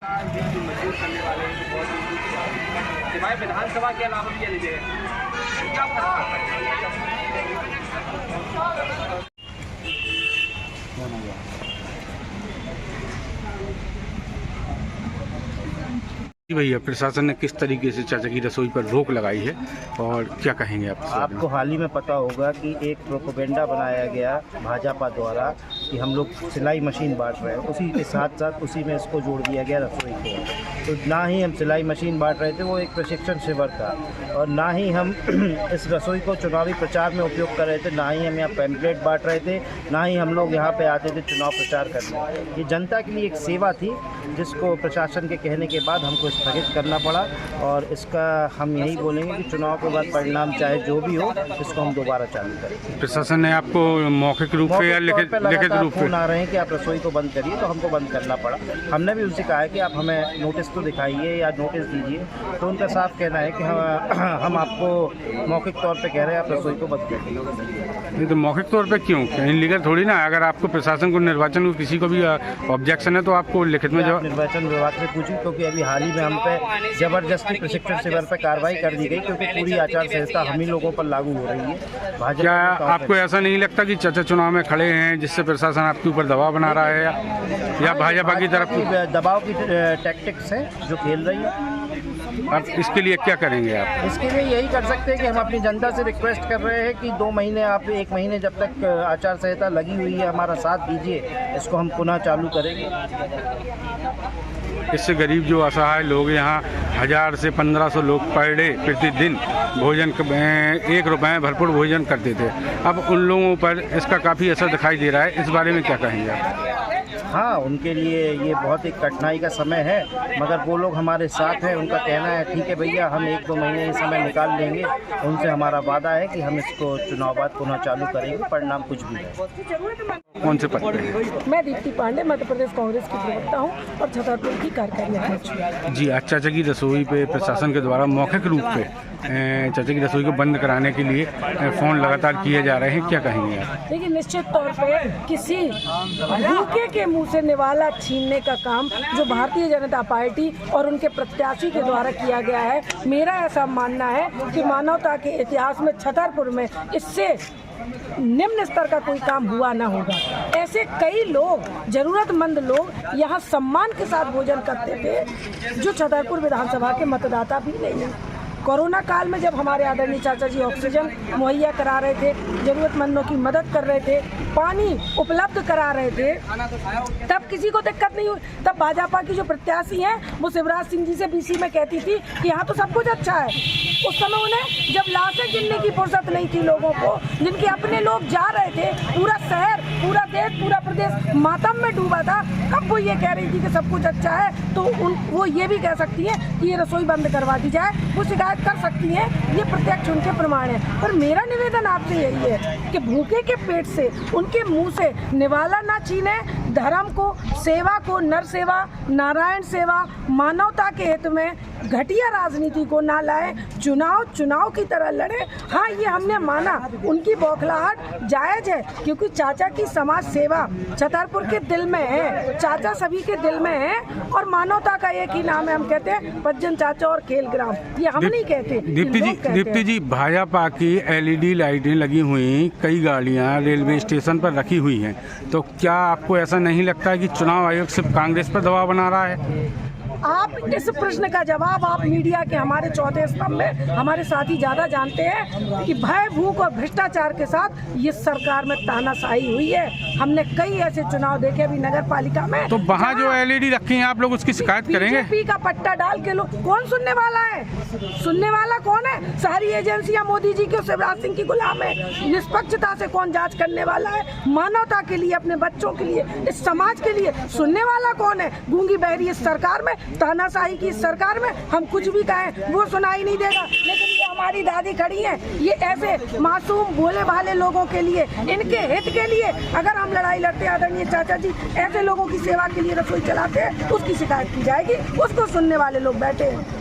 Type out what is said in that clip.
मजबूत करने वाले सिवाय विधानसभा के अलावा भी ये क्या फर्क भैया, प्रशासन ने किस तरीके से चाचा की रसोई पर रोक लगाई है और क्या कहेंगे आप? आपको हाल ही में पता होगा कि एक प्रोपेगेंडा बनाया गया भाजपा द्वारा कि हम लोग सिलाई मशीन बांट रहे हैं, उसी के साथ साथ उसी में इसको जोड़ दिया गया रसोई को। तो ना ही हम सिलाई मशीन बांट रहे थे, वो एक प्रशिक्षण शिविर था, और ना ही हम इस रसोई को चुनावी प्रचार में उपयोग कर रहे थे, ना ही हम यहाँ पैम्पलेट बांट रहे थे, ना ही हम लोग यहाँ पे आते थे चुनाव प्रचार करने। ये जनता के लिए एक सेवा थी जिसको प्रशासन के कहने के बाद हमको स्थगित करना पड़ा, और इसका हम यही बोलेंगे कि चुनाव के बाद परिणाम चाहे जो भी हो, इसको हम दोबारा चालू करें। प्रशासन ने आपको मौखिक रूप से या लिखित रूप से फोन आ रहे हैं कि आप रसोई को बंद करिए, तो हमको बंद करना पड़ा। हमने भी उनसे कहा है कि आप हमें नोटिस तो दिखाइए या नोटिस दीजिए, तो उनका साफ कहना है कि हम आपको मौखिक तौर पे कह रहे हैं आप रसोई को बंद करिए। नहीं तो मौखिक तौर पे क्यों? इनलीगल थोड़ी ना। अगर आपको प्रशासन को निर्वाचन को किसी को भी ऑब्जेक्शन है तो आपको लिखित में जवाब निर्वाचन विभाग से पूछी, क्योंकि अभी हाल ही में हम पे जबरदस्ती प्रशिक्षण शिविर पर कार्रवाई कर दी गई, क्योंकि पूरी आचार संहिता हम ही लोगों पर लागू हो रही है। क्या आपको ऐसा नहीं लगता कि चाचा चुनाव में खड़े हैं जिससे प्रशासन आपके ऊपर दबाव बना रहा है, या भाजपा की तरफ दबाव की टैक्टिक्स है जो खेल रही है? आप इसके लिए क्या करेंगे? आप इसके लिए यही कर सकते हैं कि हम अपनी जनता से रिक्वेस्ट कर रहे हैं कि 2 महीने, आप 1 महीने जब तक आचार संहिता लगी हुई है, हमारा साथ दीजिए, इसको हम पुनः चालू करेंगे। इससे गरीब जो असहाय लोग यहाँ 1000 से 1500 लोग पर डे प्रतिदिन भोजन 1 रुपये भरपूर भोजन करते थे, अब उन लोगों पर इसका काफ़ी असर दिखाई दे रहा है। इस बारे में क्या कहेंगे आप? हाँ, उनके लिए ये बहुत एक कठिनाई का समय है, मगर वो लोग हमारे साथ हैं। उनका कहना है ठीक है भैया, हम 1-2 महीने ये समय निकाल लेंगे। उनसे हमारा वादा है कि हम इसको चुनाव बाद पुनः चालू करेंगे, परिणाम कुछ भी है। कौन से पद पे? मैं दीप्ति पांडे, मध्य प्रदेश कांग्रेस की प्रवक्ता हूँ और छतरपुर की कार्यकारी अध्यक्ष। जी, आज चाचा की रसोई पे प्रशासन के द्वारा मौखिक रूप से चाचा की रसोई को बंद कराने के लिए फ़ोन लगातार किए जा रहे हैं, क्या कहेंगे आप? देखिए, निश्चित तौर पे किसी भूखे के मुंह से निवाला छीनने का काम जो भारतीय जनता पार्टी और उनके प्रत्याशी के द्वारा किया गया है, मेरा ऐसा मानना है कि मानवता के इतिहास में छतरपुर में इससे निम्न स्तर का कोई काम हुआ ना होगा। ऐसे कई लोग, जरूरतमंद लोग यहाँ सम्मान के साथ भोजन करते थे जो छतरपुर विधानसभा के मतदाता भी नहीं हैं। कोरोना काल में जब हमारे आदरणीय चाचा जी ऑक्सीजन मुहैया करा रहे थे, जरूरतमंदों की मदद कर रहे थे, पानी उपलब्ध करा रहे थे, तब किसी को दिक्कत नहीं हुई। तब भाजपा की जो प्रत्याशी हैं वो शिवराज सिंह जी से बीसी में कहती थी कि यहाँ तो सब कुछ अच्छा है। उस समय उन्हें जब लाशें गिनने की फुर्सत नहीं थी लोगों को, जिनके अपने लोग जा रहे थे, पूरा शहर, पूरा देश, पूरा प्रदेश मातम में डूबा था, तब वो ये कह रही थी कि सब कुछ अच्छा है, तो वो ये भी कह सकती है कि ये रसोई बंद करवा दी जाए। वो शिकायत कर सकती हैं, ये प्रत्यक्ष उनके प्रमाण है। पर मेरा निवेदन आपसे यही है कि भूखे के पेट से, उनके मुंह से निवाला ना छीने, धर्म को, सेवा को, नर सेवा, नारायण सेवा, मानवता के हित में घटिया राजनीति को ना लाए, चुनाव की तरह लड़े। हाँ, ये हमने माना, उनकी बौखलाहट जायज है, क्योंकि चाचा की समाज सेवा छतरपुर के दिल में है, चाचा सभी के दिल में है, और मानवता का एक ही नाम है। हम कहते हैं पज्जन चाचा और खेल ग्राम, ये हम नहीं कहते। दीप्ति जी, भाजपा की LED लाइटें लगी हुई कई गाड़ियां रेलवे स्टेशन पर रखी हुई हैं, तो क्या आपको ऐसा नहीं लगता है कि चुनाव आयोग सिर्फ कांग्रेस पर दबाव बना रहा है? आप इस प्रश्न का जवाब आप मीडिया के हमारे चौथे स्तंभ में हमारे साथी ज्यादा जानते हैं कि भय, भूख और भ्रष्टाचार के साथ ये सरकार में तानाशाही हुई है। हमने कई ऐसे चुनाव देखे अभी नगर पालिका में, तो वहाँ जो LED रखी हैं आप लोग उसकी शिकायत करेंगे? बीजेपी का पट्टा डाल के लोग, कौन सुनने वाला है? सुनने वाला कौन है? सारी एजेंसियां मोदी जी के, शिवराज सिंह की गुलाम है। निष्पक्षता से कौन जांच करने वाला है? मानवता के लिए, अपने बच्चों के लिए, इस समाज के लिए सुनने वाला कौन है? गूंगी बहरी इस सरकार में, तानाशाही की इस सरकार में हम कुछ भी कहें वो सुनाई नहीं देगा। लेकिन ये हमारी दादी खड़ी है, ये ऐसे मासूम भोले भाले लोगों के लिए, इनके हित के लिए अगर हम लड़ाई लड़ते हैं, आदरणीय चाचा जी ऐसे लोगों की सेवा के लिए रसोई चलाते हैं, उसकी शिकायत की जाएगी। उसको सुनने वाले लोग बैठे हैं।